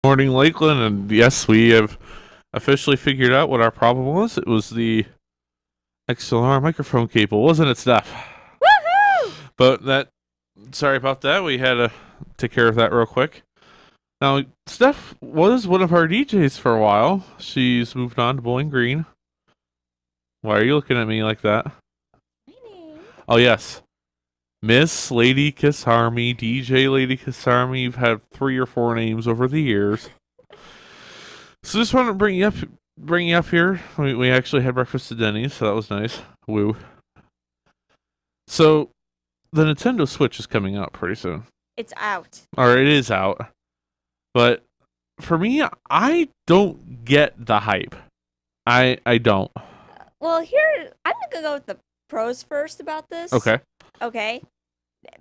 morning, Lakeland, and yes, we have officially figured out what our problem was. It was the XLR microphone cable, wasn't it, Steph? Woohoo! But sorry about that. We had to take care of that real quick. Now, Steph was one of our DJs for a while. She's moved on to Bowling Green. Why are you looking at me like that? My name. Oh, yes. Miss Lady Kisarmi, DJ Lady Kisarmi. You've had 3 or 4 names over the years. So just wanted to bring you up here. We actually had breakfast at Denny's, so that was nice. Woo. So the Nintendo Switch is coming out pretty soon. It's out. Or it is out. But for me, I don't get the hype. I don't. Well, here, I'm going to go with the pros first about this. Okay. Okay.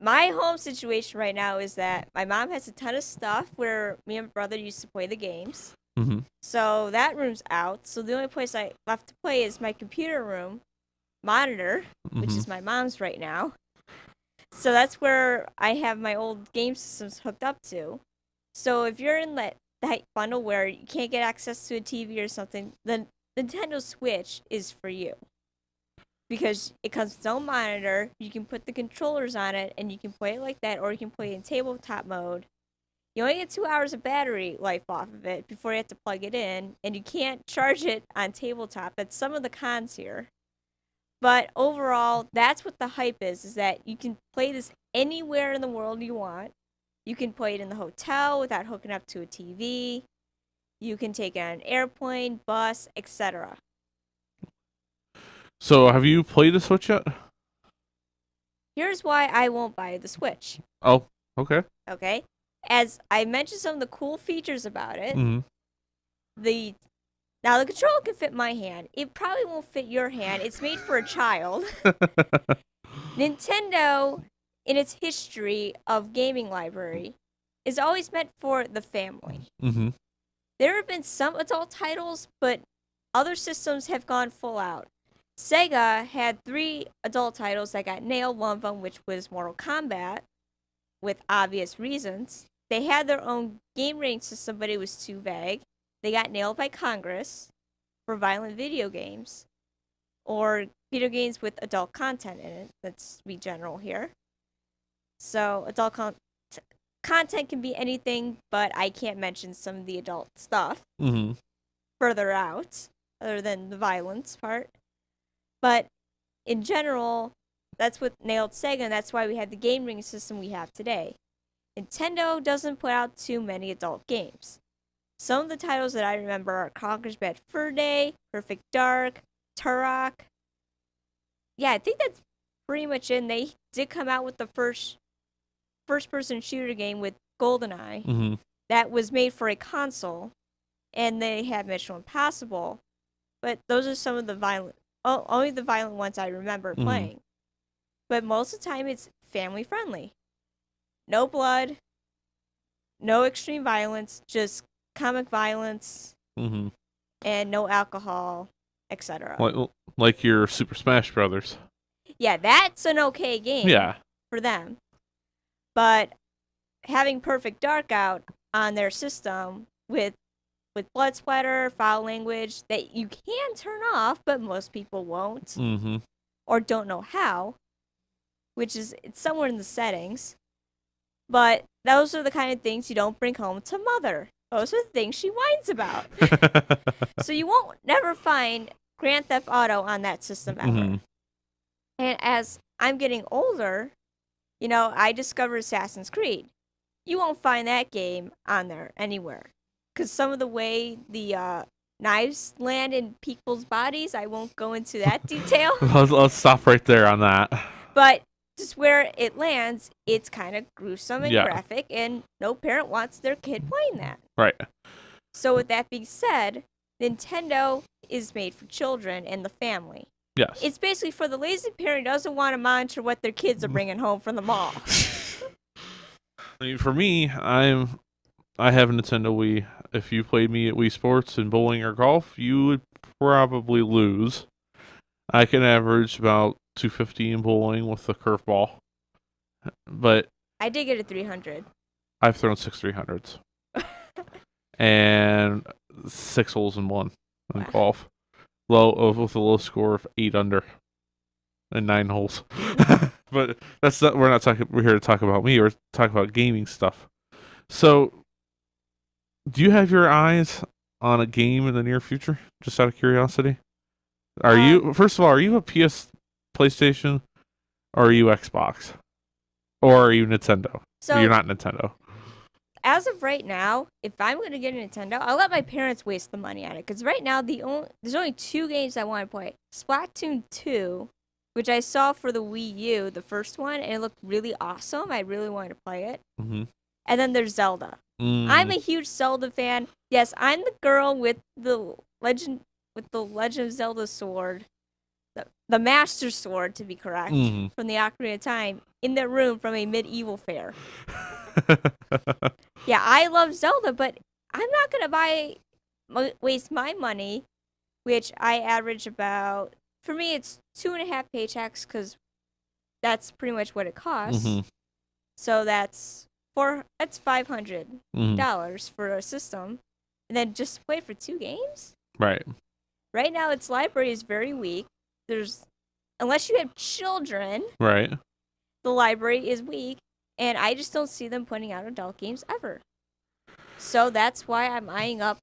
My home situation right now is that my mom has a ton of stuff where me and my brother used to play the games. Mm-hmm. So that room's out. So the only place I left to play is my computer room monitor, which is my mom's right now. So that's where I have my old game systems hooked up to. So if you're in that bundle where you can't get access to a TV or something, then Nintendo Switch is for you. Because it comes with its own monitor, you can put the controllers on it, and you can play it like that, or you can play it in tabletop mode. You only get 2 hours of battery life off of it before you have to plug it in, and you can't charge it on tabletop. That's some of the cons here. But overall, that's what the hype is that you can play this anywhere in the world you want. You can play it in the hotel without hooking up to a TV. You can take it on an airplane, bus, etc. So have you played the Switch yet? Here's why I won't buy the Switch. Oh, okay. Okay? As I mentioned some of the cool features about it, Mm-hmm. Now the controller can fit my hand. It probably won't fit your hand. It's made for a child. Nintendo, in its history of gaming library, is always meant for the family. Mm-hmm. There have been some adult titles, but other systems have gone full out. Sega had 3 adult titles that got nailed, one of them which was Mortal Kombat, with obvious reasons. They had their own game rating system, but it was too vague. They got nailed by Congress for violent video games, or video games with adult content in it. Let's be general here. So adult content can be anything, but I can't mention some of the adult stuff further out, other than the violence part. But in general, that's what nailed Sega, and that's why we have the game rating system we have today. Nintendo doesn't put out too many adult games. Some of the titles that I remember are Conker's Bad Fur Day, Perfect Dark, Turok. Yeah, I think that's pretty much it. And they did come out with the first-person shooter game with GoldenEye. Mm-hmm. That was made for a console, and they had Mission Impossible. But those are some of the only the violent ones I remember playing. But most of the time, it's family-friendly. No blood, no extreme violence, just comic violence, and no alcohol, etc. Like your Super Smash Brothers. Yeah, that's an okay game for them. But having Perfect Dark out on their system with blood splatter, foul language that you can turn off, but most people won't, or don't know how, which is it's somewhere in the settings. But those are the kind of things you don't bring home to mother. Those are the things she whines about. So you won't never find Grand Theft Auto on that system ever. And as I'm getting older, I discovered Assassin's Creed. You won't find that game on there anywhere. Because some of the way the knives land in people's bodies, I won't go into that detail. Let's stop right there on that. But just where it lands, it's kind of gruesome and graphic, and no parent wants their kid playing that. Right. So with that being said, Nintendo is made for children and the family. Yes. It's basically for the lazy parent who doesn't want to monitor what their kids are bringing home from the mall. I mean, for me, I have a Nintendo Wii. If you played me at Wii Sports in bowling or golf, you would probably lose. I can average about 250 in bowling with the curveball. But I did get a 300. I've thrown 6 300s. and 6 holes in one in Wow. golf. With a low score of 8 under and 9 holes. But that's not. We're not talking. We're here to talk about me. We're talking about gaming stuff. So, do you have your eyes on a game in the near future? Just out of curiosity, are you? First of all, are you a PlayStation, or are you Xbox, or are you Nintendo? So You're not Nintendo. as of right now, if I'm gonna get a Nintendo, I'll let my parents waste the money on it. Because right now, there's only 2 games I want to play: Splatoon 2, which I saw for the Wii U, the first one, and it looked really awesome. I really wanted to play it. Mm-hmm. And then there's Zelda. I'm a huge Zelda fan. Yes, I'm the girl with the Legend of Zelda sword, the Master Sword to be correct, from the Ocarina of Time in their room from a medieval fair. Yeah, I love Zelda, but I'm not gonna waste my money, which I average about. For me, it's 2.5 paychecks because that's pretty much what it costs. So that's $500 for a system, and then just play for 2 games. Right. Right now, its library is very weak. Unless you have children, Right. the library is weak, and I just don't see them putting out adult games ever. So that's why I'm eyeing up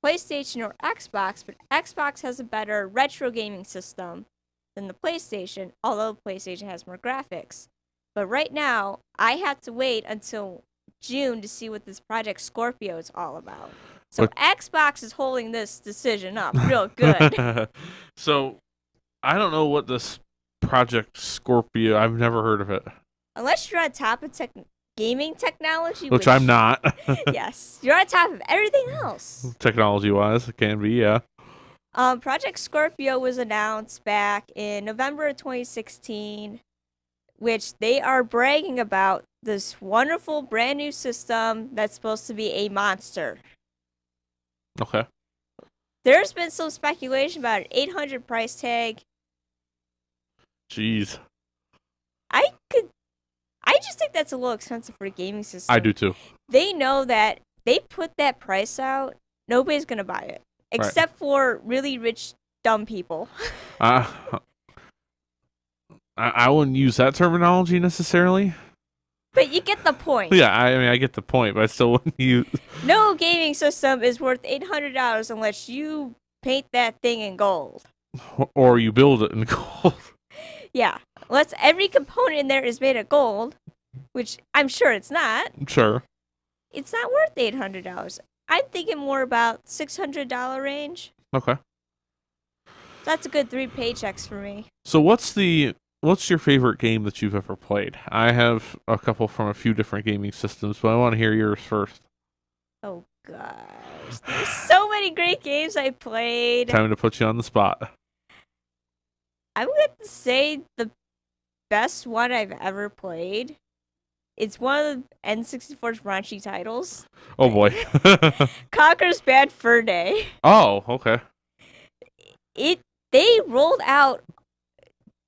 PlayStation or Xbox, but Xbox has a better retro gaming system than the PlayStation, although PlayStation has more graphics. But right now, I have to wait until June to see what this Project Scorpio is all about. So Xbox is holding this decision up real good. So, I don't know what this Project Scorpio. I've never heard of it. Unless you're on top of gaming technology, which I'm not. Yes, you're on top of everything else. Technology-wise, it can be, yeah. Project Scorpio was announced back in November of 2016, which they are bragging about this wonderful brand new system that's supposed to be a monster. Okay. There's been some speculation about an $800 price tag. Jeez. I just think that's a little expensive for a gaming system. I do too. They know that they put that price out, nobody's gonna buy it. Except for really rich, dumb people. I wouldn't use that terminology necessarily. But you get the point. Yeah, I mean, I get the point, but I still wouldn't use. No gaming system is worth $800 unless you paint that thing in gold. Or you build it in gold. Yeah, unless every component in there is made of gold, which I'm sure it's not. Sure. It's not worth $800. I'm thinking more about $600 range. Okay. That's a good 3 paychecks for me. So what's your favorite game that you've ever played? I have a couple from a few different gaming systems, but I want to hear yours first. Oh gosh, there's so many great games I played. Time to put you on the spot. I'm going to say the best one I've ever played. It's one of the N64's raunchy titles. Oh boy. Conker's Bad Fur Day. Oh, okay. They rolled out.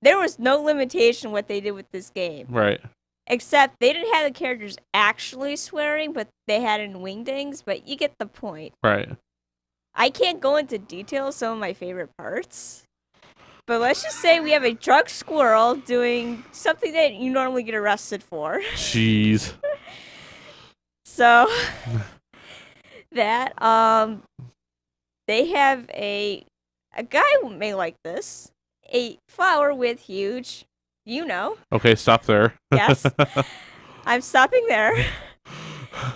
There was no limitation what they did with this game. Right. Except they didn't have the characters actually swearing, but they had in wingdings, but you get the point. Right. I can't go into detail some of my favorite parts. But let's just say we have a drunk squirrel doing something that you normally get arrested for. Jeez. So that they have a guy who may like this. A flower with huge, Okay, stop there. Yes. I'm stopping there.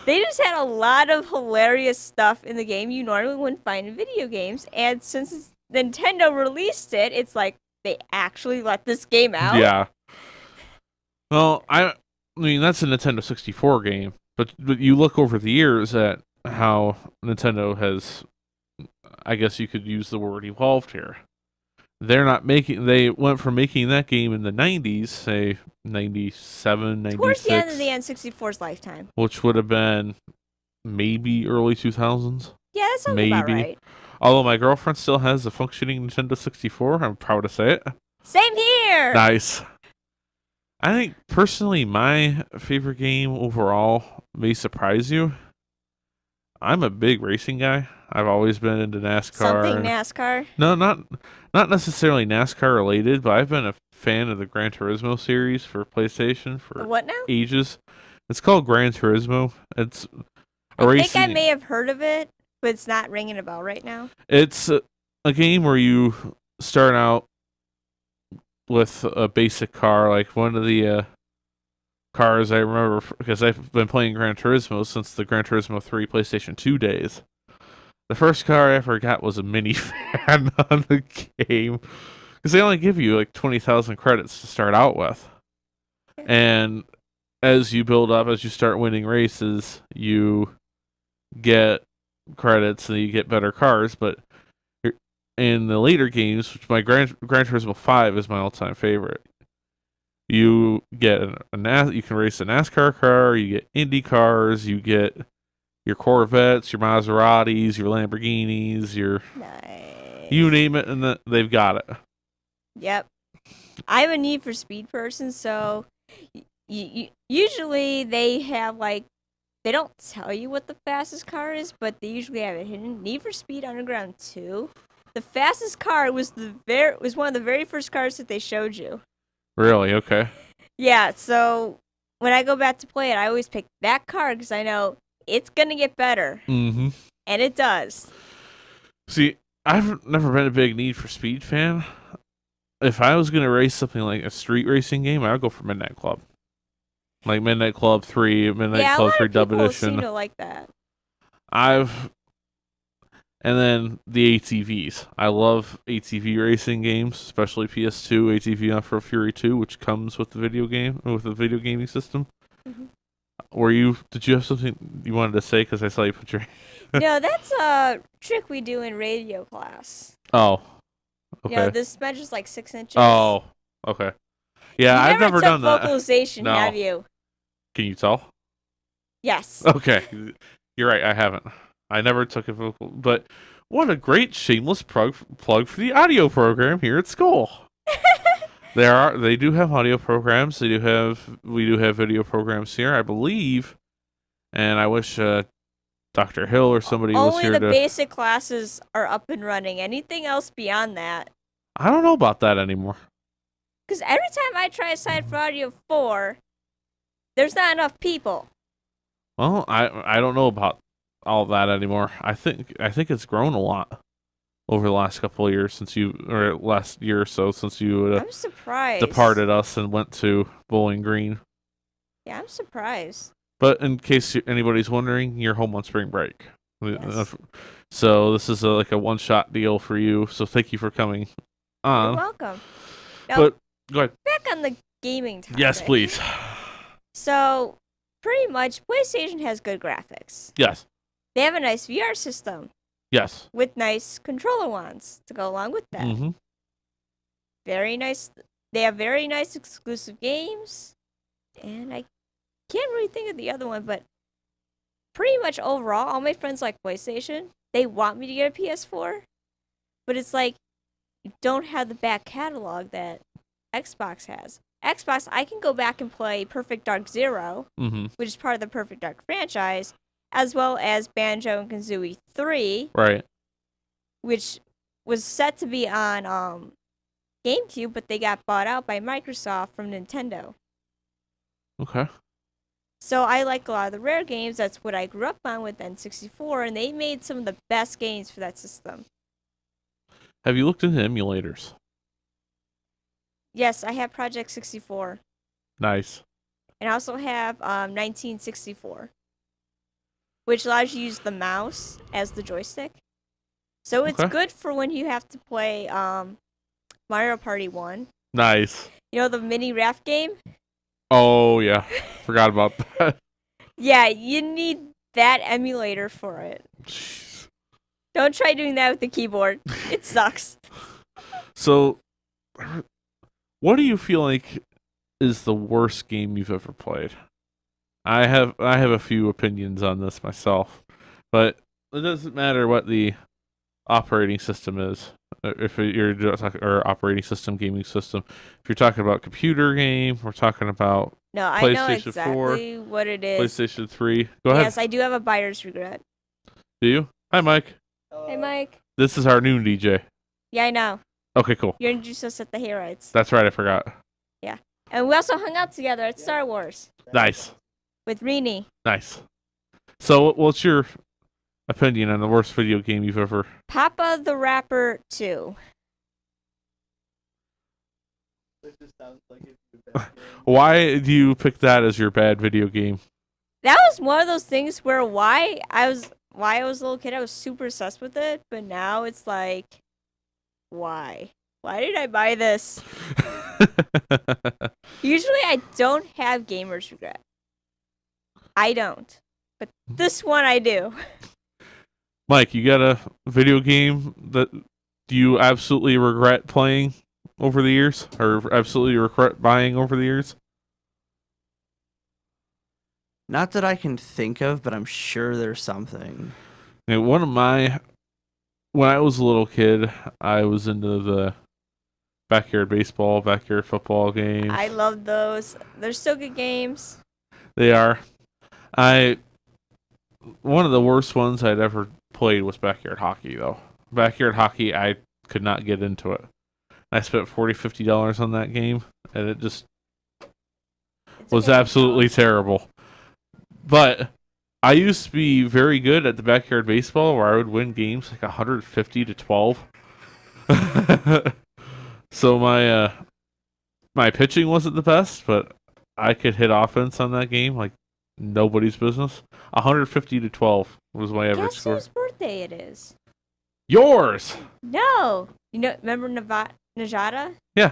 They just had a lot of hilarious stuff in the game you normally wouldn't find in video games, and since Nintendo released it, it's like they actually let this game out. Yeah. Well, I mean that's a Nintendo 64 game, but you look over the years at how Nintendo has, I guess you could use the word evolved here. They went from making that game in the 90s, say 97, 96. Towards the end of the N64's lifetime. Which would have been maybe early 2000s. Yeah, that sounds about right. Although my girlfriend still has a functioning Nintendo 64, I'm proud to say it. Same here! Nice. I think, personally, my favorite game overall may surprise you. I'm a big racing guy. I've always been into NASCAR. Something And NASCAR. no, not necessarily NASCAR related, but I've been a fan of the Gran Turismo series for PlayStation The for what now? ages. It's called Gran Turismo. It's a I think I racing. may have heard of it, but it's not ringing a bell right now. It's a game where you start out with a basic car, like one of the cars I remember because I've been playing Gran Turismo since the Gran Turismo 3 PlayStation 2 days. The first car I ever got was a minifan on the game because they only give you like 20,000 credits to start out with. And as you build up, as you start winning races, you get credits and you get better cars. But in the later games, which my Gran Turismo 5 is my all-time favorite, you get you can race a NASCAR car, you get Indy cars, you get your Corvettes, your Maseratis, your Lamborghinis, your Nice. you name it, and they've got it. Yep. I'm a Need for Speed person, so usually they have like they don't tell you what the fastest car is, but they usually have it hidden. Need for Speed Underground 2. The fastest car was one of the very first cars that they showed you. Really? Okay. Yeah, so when I go back to play it, I always pick that car because I know it's gonna get better, Mm-hmm. and it does. See, I've never been a big Need for Speed fan. If I was gonna race something like a street racing game, I would go for Midnight Club. Like Midnight Club 3, Midnight Yeah, a Club lot 3 of Dub people Edition. seem to like that. And then the ATVs. I love ATV racing games, especially PS2 ATV on for Fury 2, which comes with the video gaming system. Mhm. Did you have something you wanted to say? Because I saw you put your. No, that's a trick we do in radio class. Oh, You know, okay. this measures like 6 inches. Oh, okay. Yeah, You I've never took done that. vocalization, No. have you? Can you tell? Yes. Okay, you're right. I haven't. I never took a vocal, but what a great shameless plug for the audio program here at school. They do have audio programs. We do have video programs here, I believe. And I wish Dr. Hill or somebody was Only here the to. basic classes are up and running. Anything else beyond that? I don't know about that anymore. Because every time I try to sign for Audio 4, there's not enough people. Well, I don't know about all that anymore. I think it's grown a lot over the last couple of years or last year or so since you I'm surprised. departed us and went to Bowling Green. Yeah, I'm surprised. But in case anybody's wondering, you're home on spring break. Yes. So this is like a one-shot deal for you. So thank you for coming You're on. welcome. Now, But go ahead. back on the gaming topic. Yes, please. So, pretty much, PlayStation has good graphics. Yes. They have a nice VR system Yes. with nice controller wands to go along with that. Mm-hmm. Very nice. They have very nice exclusive games, and I can't really think of the other one, but pretty much overall, all my friends like PlayStation. They want me to get a PS4, but it's like you don't have the back catalog that Xbox has. Xbox, I can go back and play Perfect Dark Zero, Mm-hmm. which is part of the Perfect Dark franchise, as well as Banjo and Kazooie 3, Right. which was set to be on GameCube, but they got bought out by Microsoft from Nintendo. Okay. So I like a lot of the Rare games. That's what I grew up on with N64, and they made some of the best games for that system. Have you looked into emulators? Yes, I have Project 64, Nice. and I also have 1964, which allows you to use the mouse as the joystick. So it's Okay. good for when you have to play Mario Party 1. Nice. You know, the mini raft game? Oh yeah. Forgot about that. Yeah, you need that emulator for it. Jeez. Don't try doing that with the keyboard. It sucks. So, what do you feel like is the worst game you've ever played? I have a few opinions on this myself, but it doesn't matter what the operating system is. If you're talking or operating system, gaming system, if you're talking about computer game, we're talking about No, I know PlayStation 4, exactly what it is. PlayStation 3. Go ahead. Yes, I do have a buyer's regret. Do you? Hi, Mike. Hey, Mike. This is our new DJ. Yeah, I know. Okay, cool. You introduced us at the Hayrides. That's right, I forgot. Yeah. And we also hung out together at Star Wars Nice. with Rini. Nice. So, what's your opinion on the worst video game you've ever... Papa the Rapper 2. Why do you pick that as your bad video game? That was one of those things where why I was a little kid, I was super obsessed with it, but now it's like, why? Why did I buy this? Usually I don't have gamer's regret. I don't. But this one I do. Mike, you got a video game that you absolutely regret playing over the years? Or absolutely regret buying over the years? Not that I can think of, but I'm sure there's something. And when I was a little kid, I was into the backyard baseball, backyard football games. I love those. They're still good games. They are. One of the worst ones I'd ever played was backyard hockey, though. Backyard hockey, I could not get into it. I spent $40, $50 on that game, and it just was absolutely terrible. But I used to be very good at the backyard baseball, where I would win games like 150 to 12. So my pitching wasn't the best, but I could hit offense on that game like nobody's business. 150 to 12 was my average Guess score. whose birthday it is? Yours! No. Remember Najada? Yeah.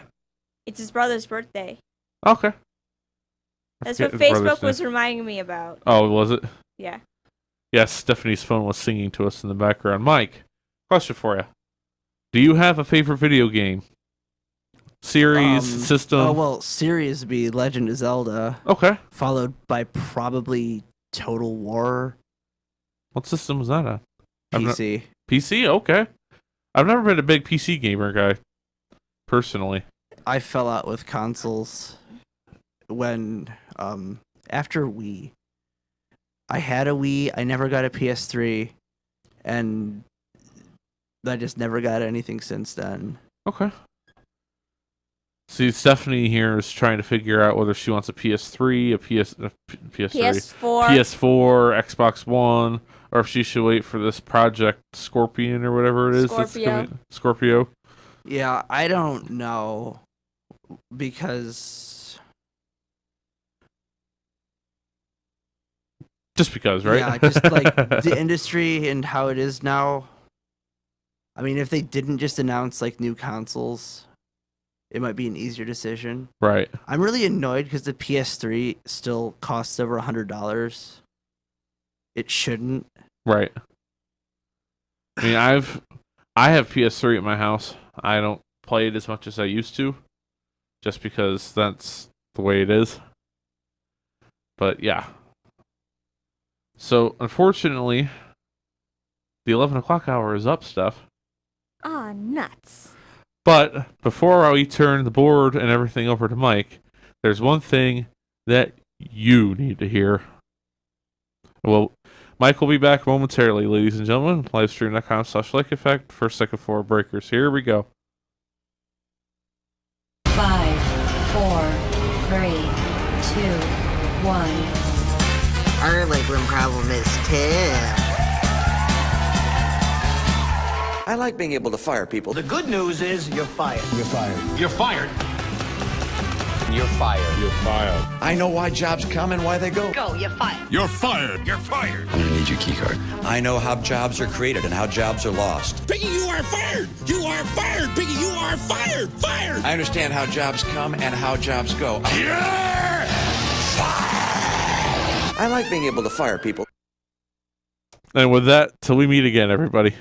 It's his brother's birthday. Okay. That's forget what his brother's Facebook was name. reminding me about. Oh, was it? Yeah. Yes, Stephanie's phone was singing to us in the background. Mike, question for you. Do you have a favorite video game? Series, system? Oh, well, series would be Legend of Zelda, Okay. followed by probably Total War What system was that on? PC. PC? Okay. I've never been a big PC gamer guy, personally. I fell out with consoles when, after Wii. I had a Wii, I never got a PS3, and I just never got anything since then. Okay. See, Stephanie here is trying to figure out whether she wants a PS3, PS3, PS4. PS4, Xbox One, or if she should wait for this Project Scorpion or whatever it is. That's Scorpio. coming. Scorpio. Yeah, I don't know, because... Just because, right? Yeah, just like the industry and how it is now. I mean, if they didn't just announce like new consoles, it might be an easier decision. Right. I'm really annoyed because the PS3 still costs over $100. It shouldn't. Right. I mean, I have PS3 at my house. I don't play it as much as I used to, just because that's the way it is. But yeah. So unfortunately, the 11 o'clock hour is up, Steph. Ah, nuts. But before we turn the board and everything over to Mike, there's one thing that you need to hear. Well, Mike will be back momentarily, ladies and gentlemen. Livestream.com/likeeffect. First, second, four breakers. Here we go. 5, 4, 3, 2, 1. Our legroom problem is tough. I like being able to fire people. The good news is you're fired. You're fired. You're fired. You're fired. You're fired. I know why jobs come and why they go. Go, you're fired. You're fired. You're fired. I'm gonna need your key card. I know how jobs are created and how jobs are lost. Piggy, you are fired! You are fired! Piggy, you are fired! Fired! I understand how jobs come and how jobs go. You're fired! I like being able to fire people. And with that, till we meet again, everybody.